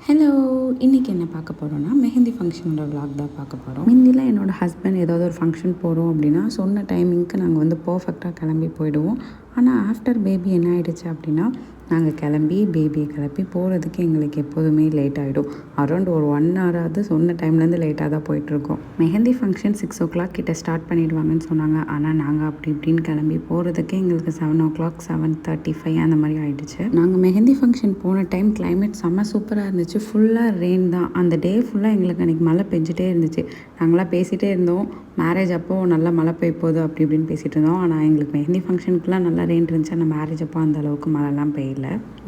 Hello, இன்றைக்கி என்ன பார்க்க போகிறோன்னா மெஹந்தி ஃபங்க்ஷனோட விலாக் தான் பார்க்க போகிறோம். முந்திலாம் என்னோடய ஹஸ்பண்ட் ஏதாவது ஒரு ஃபங்க்ஷன் போகிறோம் அப்படின்னா சொன்ன டைமிங்க்கு நாங்கள் வந்து பர்ஃபெக்டாக கிளம்பி போயிடுவோம். ஆனால் ஆஃப்டர் பேபி என்ன ஆகிடுச்சு அப்படின்னா நாங்கள் கிளம்பி பேபியை கிளப்பி போகிறதுக்கு எங்களுக்கு எப்போதுமே லேட் ஆகிடும். அரௌண்ட் ஒரு 1 ஹவராவது சொன்ன டைம்லேருந்து லேட்டாக தான் போயிட்டுருக்கோம். மெஹந்தி ஃபங்க்ஷன் 6 o'clock கிட்ட ஸ்டார்ட் பண்ணிடுவாங்கன்னு சொன்னாங்க. ஆனால் நாங்கள் அப்படி இப்படின்னு கிளம்பி போகிறதுக்கே எங்களுக்கு 7 o'clock 7:35 அந்த மாதிரி ஆகிடுச்சு. நாங்கள் மெஹந்தி ஃபங்க்ஷன் போன டைம் கிளைமேட் செம்ம சூப்பராக இருந்துச்சு. ஃபுல்லாக ரெயின் தான். அந்த டே ஃபுல்லாக எங்களுக்கு அன்றைக்கி மழை பெஞ்சிட்டே இருந்துச்சு. நாங்களாம் பேசிகிட்டே இருந்தோம், மேரேஜ் அப்போது நல்லா மழை பெய்ய போகுது அப்படி இப்படின்னு பேசிகிட்டு இருந்தோம். ஆனால் எங்களுக்கு மெஹந்தி ஃபங்க்ஷனுக்குலாம் நல்லா ரெயின் இருந்துச்சு. ஆனால் மேரேஜ் அப்போ அந்த அளவுக்கு மழைலாம் பெய்யல.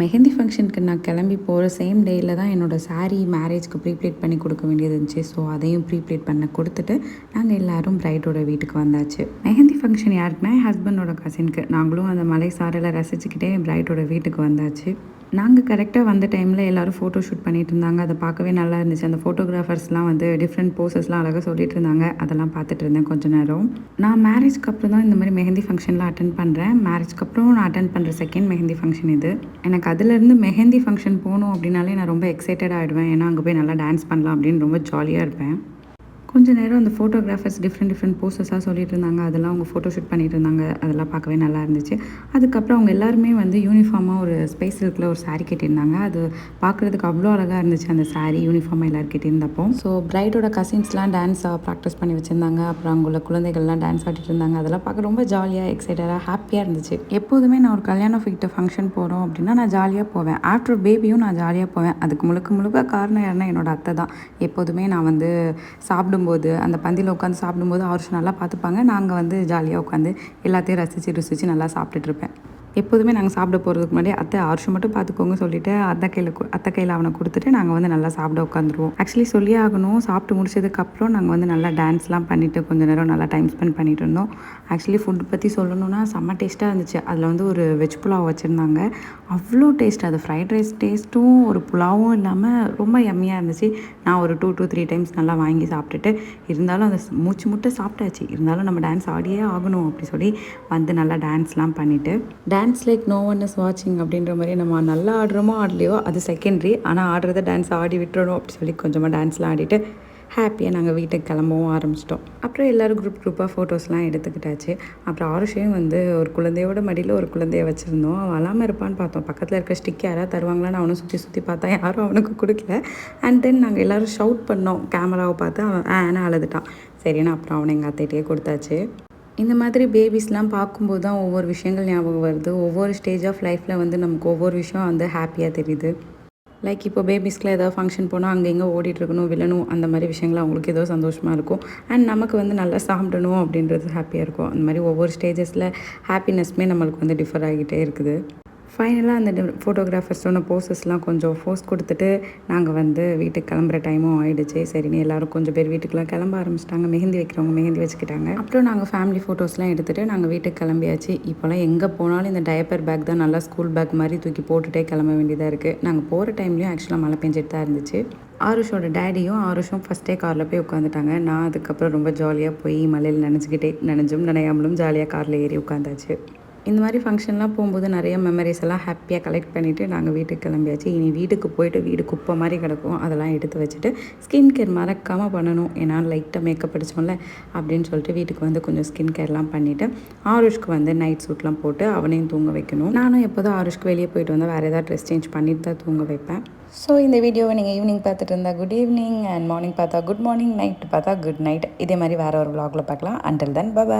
மெஹந்தி ஃபங்க்ஷனுக்கு நான் கிளம்பி போகிற சேம் டேயில் தான் என்னோடய சாரீ மேரேஜ்க்கு ப்ரீப்ளேட் பண்ணி கொடுக்க வேண்டியது இருந்துச்சு. ஸோ அதையும் ப்ரீப்ளேட் பண்ண கொடுத்துட்டு நாங்கள் எல்லோரும் ப்ரைடோட வீட்டுக்கு வந்தாச்சு. மெஹந்தி ஃபங்க்ஷன் யாருக்குன்னா என் ஹஸ்பண்டோட கசினுக்கு. நாங்களும் அந்த மலை சாரலை ரசிச்சுக்கிட்டே ப்ரைடோட வீட்டுக்கு வந்தாச்சு. நாங்கள் கரெக்டாக வந்த டைமில் எல்லோரும் ஃபோட்டோ ஷூட் பண்ணிகிட்டு இருந்தாங்க. அதை பார்க்கவே நல்லா இருந்துச்சு. அந்த ஃபோட்டோகிராஃபர்ஸ்லாம் வந்து டிஃப்ரெண்ட் போசஸ்லாம் அழகாக சொல்லிட்டு இருந்தாங்க. அதெல்லாம் பார்த்துட்டு இருந்தேன் கொஞ்சம் நேரம். நான் மேரேஜ்க்கு அப்புறம் தான் இந்த மாதிரி மெஹந்தி ஃபங்க்ஷன்லாம் அட்டன் பண்ணுறேன். மேரேஜ்க்கு அப்புறம் நான் அட்டன் பண்ணுற செகண்ட் மெஹந்தி ஃபங்க்ஷன் இது. எனக்கு அதுலேருந்து மெஹந்தி ஃபங்க்ஷன் போகணும் அப்படின்னாலே நான் ரொம்ப எக்ஸைட்டட் ஆகிடுவேன். ஏன்னா அங்கே போய் நல்லா டான்ஸ் பண்ணலாம் அப்படின்னு ரொம்ப ஜாலியாக இருப்பேன். கொஞ்சம் நேரம் அந்த ஃபோட்டோகிராஃபர்ஸ் டிஃப்ரெண்ட் போஸஸாக சொல்லிட்டு இருந்தாங்க. அதெல்லாம் அவங்க ஃபோட்டோ ஷூட் பண்ணிட்டு இருந்தாங்க. அதெல்லாம் பார்க்கவே நல்லா இருந்துச்சு. அதுக்கப்புறம் அவங்க எல்லாருமே வந்து யூனிஃபார்மாக ஒரு ஸ்பேஸ் சில்கில் ஒரு சாரீ கட்டியிருந்தாங்க. அது பார்க்குறதுக்கு அவ்வளோ அழகாக இருந்துச்சு அந்த சாரீ யூனிஃபார்மாக எல்லோரும் கட்டியிருந்தப்போ. ஸோ ப்ரைடோட கசின்ஸ்லாம் டான்ஸாக ப்ராக்டிஸ் பண்ணி வச்சுருந்தாங்க. அப்புறம் அங்குள்ள குழந்தைகள்லாம் டான்ஸ் ஆடிட்டு இருந்தாங்க. அதெல்லாம் பார்க்க ரொம்ப ஜாலியாக எக்ஸைட்டடாக ஹாப்பியாக இருந்துச்சு. எப்போதுமே நான் ஒரு கல்யாணம் வீட்டு ஃபங்க்ஷன் போகிறோம் அப்படின்னா நான் ஜாலியாக போவேன். ஆஃப்டர் பேபியும் நான் ஜாலியாக போவேன். அதுக்கு முழுக்க காரணம் யாருன்னா என்னோடய அத்தை தான். எப்போதுமே நான் வந்து சாப்பிடும்போது அந்த பந்தியில் உட்காந்து சாப்பிடும்போது ஆருஷ் நல்லா பார்த்துப்பாங்க. நாங்கள் வந்து ஜாலியாக உட்காந்து எல்லாத்தையும் ரசித்து நல்லா சாப்பிட்டுட்ருப்பேன். எப்போதுமே நாங்கள் சாப்பிட போகிறதுக்கு முன்னாடி அத்தை ஆருஷை மட்டும் பார்த்துக்கோங்க சொல்லிவிட்டு அத்தை கையில் அவனை கொடுத்துட்டு நாங்கள் வந்து நல்லா சாப்பிட உட்காந்துருவோம். ஆக்சுவலி சொல்லி ஆகணும், சாப்பிட்டு முடிச்சதுக்கப்புறம் நாங்கள் வந்து நல்லா டான்ஸ்லாம் பண்ணிவிட்டு கொஞ்சம் நேரம் நல்லா டைம் ஸ்பெண்ட் பண்ணிகிட்டு இருந்தோம். ஆக்சுவலி ஃபுட் பற்றி சொல்லணுன்னா செம்ம டேஸ்ட்டாக இருந்துச்சு. அதில் வந்து ஒரு வெஜ் புலாவ் வச்சுருந்தாங்க. அவ்வளோ டேஸ்ட். அது ஃப்ரைட் ரைஸ் டேஸ்ட்டும் ஒரு புலாவும் இல்லாமல் ரொம்ப யம்மியாக இருந்துச்சு. நான் ஒரு 2 to 3 டைம்ஸ் நல்லா வாங்கி சாப்பிட்டுட்டு இருந்தாலும் அதை மூச்சு முட்டை சாப்பிட்டாச்சு. இருந்தாலும் நம்ம டான்ஸ் ஆடியே ஆகணும் அப்படி சொல்லி வந்து நல்லா டான்ஸ்லாம் பண்ணிவிட்டு dance like no one is வாட்சிங் அப்படின்ற மாதிரி நம்ம நல்லா ஆடுறோமோ ஆடலையோ அது செகண்டரி. ஆனால் ஆடுறத டான்ஸ் ஆடி விட்டுறணும் அப்படி சொல்லி கொஞ்சமாக டான்ஸ்லாம் ஆடிட்டு ஹாப்பியாக நாங்கள் வீட்டுக்கு கிளம்பவும் ஆரம்பிச்சிட்டோம். அப்புறம் எல்லோரும் குரூப்பாக ஃபோட்டோஸ்லாம் எடுத்துக்கிட்டாச்சு. அப்புறம் ஆருஷையும் வந்து ஒரு குழந்தையோட மடியில் ஒரு குழந்தைய வச்சுருந்தோம். அவன் அழாமல் இருப்பான்னு பார்த்தோம். பக்கத்தில் இருக்க ஸ்டிக் யாராவது தருவாங்களான்னு அவனும் சுற்றி பார்த்தா யாரும் அவனுக்கு கொடுக்கல. அண்ட் தென் நாங்கள் எல்லோரும் ஷவுட் பண்ணோம். கேமராவை பார்த்து அவன் ஆனால் அழுதுட்டான். சரின்னு அப்புறம் அவனை எங்கள் அத்தைகிட்டே கொடுத்தாச்சு. இந்த மாதிரி பேபிஸ்லாம் பார்க்கும்போது தான் ஒவ்வொரு விஷயங்கள் ஞாபகம் வருது. ஒவ்வொரு ஸ்டேஜ் ஆஃப் லைஃப்பில் வந்து நமக்கு ஒவ்வொரு விஷயம் வந்து ஹாப்பியாக தெரியுது. லைக் இப்போ பேபிஸ்க்குலாம் ஏதாவது ஃபங்க்ஷன் போனால் அங்கே எங்கே ஓடிட்டுருக்கணும் விழணும் அந்த மாதிரி விஷயங்கள் அவங்களுக்கு ஏதோ சந்தோஷமாக இருக்கும். அண்ட் நமக்கு வந்து நல்லா சாப்பிடணும் அப்படின்றது ஹாப்பியாக இருக்கும். அந்த மாதிரி ஒவ்வொரு ஸ்டேஜஸில் ஹாப்பினஸ்மே நம்மளுக்கு வந்து டிஃபர் ஆகிட்டே இருக்குது. ஃபைனலாக அந்த ஃபோட்டோகிராஃபர்ஸோட போஸஸ்லாம் கொஞ்சம் ஃபோர்ஸ் கொடுத்துட்டு நாங்கள் வந்து வீட்டுக்கு கிளம்புற டைமும் ஆகிடுச்சு. சரின்னு எல்லோரும் கொஞ்சம் பேர் வீட்டுக்குலாம் கிளம்ப ஆரம்பிச்சிட்டாங்க. மெஹந்தி வைக்கிறவங்க மெஹந்தி வச்சுக்கிட்டாங்க. அப்புறம் நாங்கள் ஃபேமிலி ஃபோட்டோஸ்லாம் எடுத்துகிட்டு நாங்கள் வீட்டுக்கு கிளம்பியாச்சு. இப்போலாம் எங்கே போனாலும் இந்த டயப்பர் பேக் தான் நல்லா ஸ்கூல் பேக் மாதிரி தூக்கி போட்டுகிட்டே கிளம்ப வேண்டியதாக இருக்குது. நாங்கள் போகிற டைம்லேயும் ஆக்சுவலாக மழை பெஞ்சிட்டு தான் இருந்துச்சு. ஆருஷோட டேடியும் ஆருஷும் ஃபஸ்ட்டே காரில் போய் உட்காந்துட்டாங்க. நான் அதுக்கப்புறம் ரொம்ப ஜாலியாக போய் மலையில் நனைஞ்சும் நனையாமலும் ஜாலியாக காரில் ஏறி உட்காந்தாச்சு. இந்த மாதிரி ஃபங்க்ஷன்லாம் போகும்போது நிறைய மெமரிஸ் எல்லாம் ஹாப்பியாக கலெக்ட் பண்ணிவிட்டு நாங்கள் வீட்டுக்கு கிளம்பியாச்சு. இனி வீட்டுக்கு போயிட்டு வீடு குப்பை மாதிரி கிடக்கும். அதெல்லாம் எடுத்து வச்சுட்டு ஸ்கின் கேர் மறக்காமல் பண்ணணும். ஏன்னா லைட்டாக மேக்கப் அடிச்சோம்ல அப்படின்னு சொல்லிட்டு வீட்டுக்கு வந்து கொஞ்சம் ஸ்கின் கேர்லாம் பண்ணிவிட்டு ஆருஷ்க்கு வந்து நைட் சூட்லாம் போட்டு அவனையும் தூங்க வைக்கணும். நானும் எப்போதும் ஆருஷ்க்கு வெளியே போயிட்டு வந்தால் வேறு ஏதாவது ட்ரெஸ் சேஞ்ச் பண்ணிட்டு தான் தூங்க வைப்பேன். ஸோ இந்த வீடியோவை நீங்கள் ஈவினிங் பார்த்துட்டு இருந்தால் குட் ஈவினிங், அண்ட் மார்னிங் பார்த்தா குட் மார்னிங், நைட் பார்த்தா குட் நைட். இதே மாதிரி வேறு ஒரு vlogல பார்க்கலாம். Until then by.